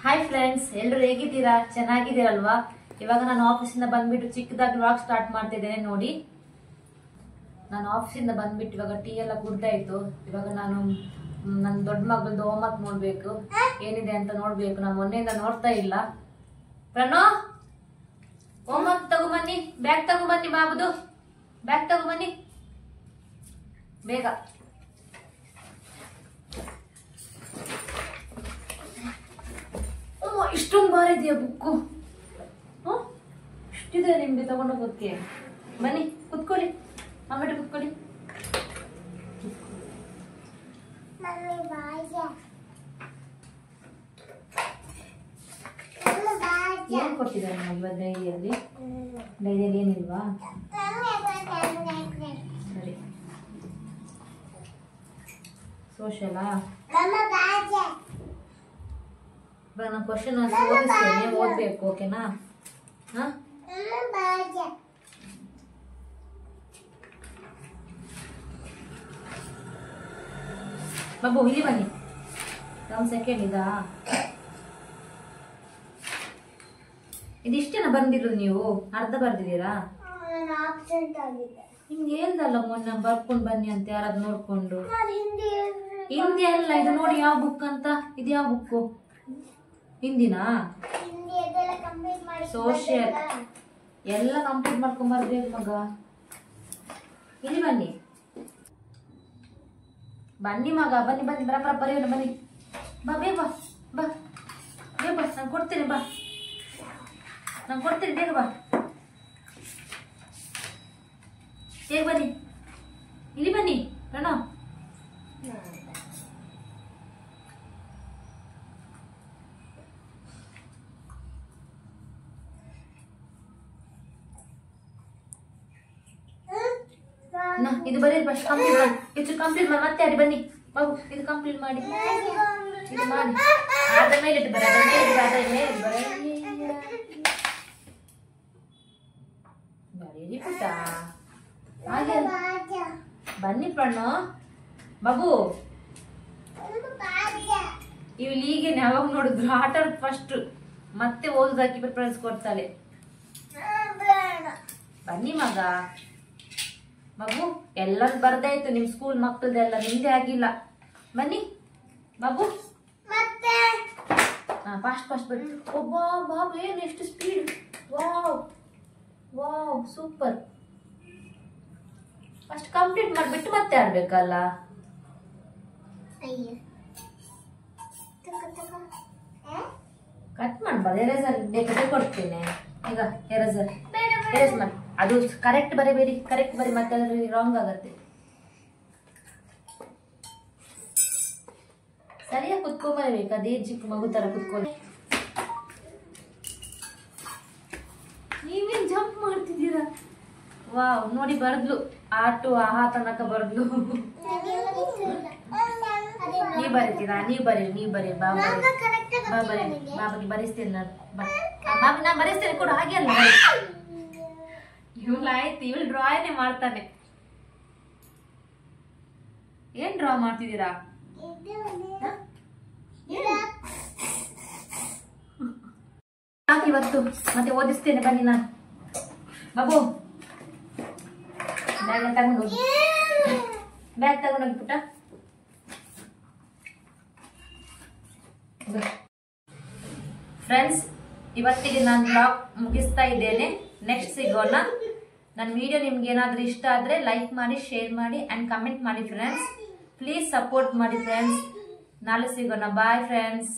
Hi friends, ಎಲ್ಲರೂ ಹೇಗಿದ್ದೀರಾ? ಚೆನ್ನಾಗಿದ್ದೀರಲ್ವಾ? ಇವಾಗ ನಾನು ಆಫೀಸಿಂದ ಬಂದ್ಬಿಟ್ಟು ಚಿಕ್ಕದಾಗಿ ವ್ಲಾಗ್ ಸ್ಟಾರ್ಟ್ ಮಾಡ್ತಿದ್ದೇನೆ. ನೋಡಿ, ನಾನು ಆಫೀಸಿಂದ ಬಂದ್ಬಿಟ್ಟು ಇವಾಗ ಟೀ ಎಲ್ಲ ಕುಡ್ದಾಯ್ತು. ಇವಾಗ ನಾನು ನನ್ನ ದೊಡ್ಡ ಮಗಳದ್ದು ಹೋಮ್ವರ್ಕ್ ನೋಡ್ಬೇಕು, ಏನಿದೆ ಅಂತ ನೋಡ್ಬೇಕು. ನಾನು ಮೊನ್ನೆಯಿಂದ ನೋಡ್ತಾ ಇಲ್ಲ. ಪ್ರಣೋ, ಹೋಮ್ವರ್ಕ್ ತಗೊಂಬನ್ನಿ, ಬ್ಯಾಗ್ ತಗೊಂಬನ್ನಿ, ಬಾಬುದು ಬ್ಯಾಗ್ ತಗೊಂಬನ್ನಿ ಬೇಗ. ಇಷ್ಟೊಂದು ಬಾರ ಇದೆಯಾ ಬುಕ್ಕು? ಇಷ್ಟಿದೆ ನಿಮ್ಗೆ ತಗೊಂಡೋಗೋದಕ್ಕೆ. ಬನ್ನಿ ಕುತ್ಕೊಳ್ಳಿ, ಆಮೇಲೆ ಕುತ್ಕೊಳ್ಳಿ. ಏನ್ ಕೊಟ್ಟಿದ್ದಾರೆ ನಮ್ಗೆ ಡೈರಿಯಲ್ಲಿ? ಡೈರಿಯಲ್ಲಿ ಏನಿಲ್ವಾ? ಸರಿ, ಸೋಷಲಾ? ಇವಾಗ ನಾನು ಕ್ವಶನ್ ಓದಿಸ್ತೇನೆ, ಓದ್ಬೇಕು. ಓಕೆನಾ? ಬಾಬು ಇಲ್ಲಿ ಬನ್ನಿ. ಒಂದು ಸೆಕೆಂಡ್. ಇದಿಷ್ಟೇನ ಬಂದಿರೋದು? ನೀವು ಅರ್ಧ ಬರ್ದಿದ್ದೀರಾ? ನಿಮ್ಗೆ ಹೇಳ್ದಲ್ಲ ಮೊನ್ನೆ ಬರ್ಕೊಂಡು ಬನ್ನಿ ಅಂತ, ಯಾರಾದ್ರು ನೋಡ್ಕೊಂಡು. ಹಿಂದಿ ಅಲ್ಲ ಇದು, ನೋಡಿ ಯಾವ ಬುಕ್ ಅಂತ. ಇದು ಯಾವ ಬುಕ್ಕು? ಹಿಂದಿನಾ? ಸೋಷಿಯಲ್ ಎಲ್ಲ ಕಂಪ್ಲೀಟ್ ಮಾಡ್ಕೊಂಡ್ ಬರ್ಬೇಕು ಮಗ. ಇಲ್ಲಿ ಬನ್ನಿ ಬನ್ನಿ ಮಗ, ಬನ್ನಿ ಬನ್ನಿ, ಬರಬರ ಬರೆಯೋಣ, ಬನ್ನಿ. ಬಾ ಬೇಗ ಬಾ, ಬಾ ಬೇಗ ಬಾ, ನಾನು ಕೊಡ್ತೀನಿ. ಬಾ, ನಾನು ಕೊಡ್ತೀನಿ, ಬೇಗ ಬಾ, ಬೇಗ ಬನ್ನಿ. ಇಲ್ಲಿ ಬನ್ನಿ ಪ್ರಣವ್. ಇದು ಬರೀ ಫಸ್ಟ್ ಕಂಪ್ಲೀಟ್ ಮಾಡಿ, ಇದು ಕಂಪ್ಲೀಟ್ ಮಾಡಿ ಮತ್ತೆ ಅಡಿ ಬನ್ನಿ ಬಾಬು. ಇದು ಕಂಪ್ಲೀಟ್ ಮಾಡಿ, ಇದು ಮಾಡಿ. ಅದ್ರ ಮೇಲೆ ಇಟ್ಟು ಬರ, ಅದ್ರ ಮೇಲೆ ಬರೀರಿ ಪುಟ್ಟ. ಹಾಗೆ ಬನ್ನಿ ಪ್ರಣೋ. ಬಾಬು ಇವಳು ಹೀಗೇನೆ ಯಾವಾಗ ನೋಡಿದ್ರು ಆಟ ಫಸ್ಟ್, ಮತ್ತೆ ಓದೋದಕ್ಕೆ ಪ್ರಿಫರೆನ್ಸ್ ಕೊಡ್ತಾಳೆ. ಬನ್ನಿ ಮಗ. ಮಗು ಎಲ್ಲರೂ ಬರ್ದಾಯ್ತು, ನಿಮ್ ಸ್ಕೂಲ್ ಮಕ್ಕಳದೆಲ್ಲ, ನಿಮ್ದೇ ಆಗಿಲ್ಲ. ಬನ್ನಿ ಬಾಬು. ಫಾಸ್ಟ್ ಫಾಸ್ಟ್ ಬನ್ನಿ. ಒಬ್ಬ ಬಾಬು ಏನು ಎಷ್ಟು speed! Wow wow, super. First complete ಮಾಡ್ಬಿಟ್ಟು ಮತ್ತೆ ಆಡ್ಬೇಕಲ್ಲ. ಕಟ್ ಮಾಡ್ಬಾರ್ದು, ಎರೇಸರ್ ಬೇಕಾದ್ರೆ ಕೊಡ್ತೀನಿ. ಈಗ ಎರೇಸರ್ ಎರೇಸ್ ಮಾಡಿ, ಅದು ಕರೆಕ್ಟ್ ಬರೀಬೇಡಿ, ಕರೆಕ್ಟ್ ಬರಿ, ಮತ್ತೆ ಅದ್ರಲ್ಲಿ ರಾಂಗ್ ಆಗತ್ತೆ. ಸರಿಯಾಗಿ ಕುತ್ಕೊಂಬರಬೇಕು, ಅದೇ ಚಿಕ್ಕ ಮಗು ತರ ಕುತ್ಕೊಳ್ಳಿ. ನೀವೇನ್ ಜಂಪ್ ಮಾಡ್ತಿದ್ದೀರಾ? ವಾವ್, ನೋಡಿ ಬರ್ದ್ಲು, ಆಟು ಆಹಾ ತನಕ ಬರ್ದ್ಲು. ನೀವ್ ಬರೀತೀರಾ? ನೀವ್ ಬರೀ ಬಾಬಾ, ಬಾಬಾಗೆ ಬರಿಸ್ತೇನೆ ನಾನು. ಬಾಬಾ ನಾ ಬರಿಸ್ತೇನೆ ಕೂಡ, ಹಾಗೆ ಅಲ್ಲ. ಇವಳು ಆಯ್ತು, ಇವಳು ಡ್ರಾನೇ ಮಾಡ್ತಾನೆ. ಏನ್ ಡ್ರಾ ಮಾಡ್ತಿದ್ದೀರಾ? ಇವತ್ತು ಮತ್ತೆ ಓದಿಸ್ತೇನೆ, ಬನ್ನಿ. ನಾನು ಬಾಬು ಬ್ಯಾಗ್ ತಗೊಂಡೋಗಿ, ಬ್ಯಾಗ್ ತಗೊಂಡೋಗಿ ಪುಟ್ಟ. ಫ್ರೆಂಡ್ಸ್, ಇವತ್ತಿಗೆ ನಾನು ಬ್ಲಾಗ್ ಮುಗಿಸ್ತಾ ಇದ್ದೇನೆ. ನೆಕ್ಸ್ಟ್ ಸಿಗೋಣ. ನನ್ನ ವಿಡಿಯೋ ನಿಮ್ಗೆ ಏನಾದ್ರೂ ಇಷ್ಟ ಆದ್ರೆ ಲೈಕ್ ಮಾಡಿ, ಶೇರ್ ಮಾಡಿ ಅಂಡ್ ಕಮೆಂಟ್ ಮಾಡಿ ಫ್ರೆಂಡ್ಸ್. ಪ್ಲೀಸ್ ಸಪೋರ್ಟ್ ಮಾಡಿ ಫ್ರೆಂಡ್ಸ್. ನಾಳೆ ಸಿಗೋಣ. Bye friends.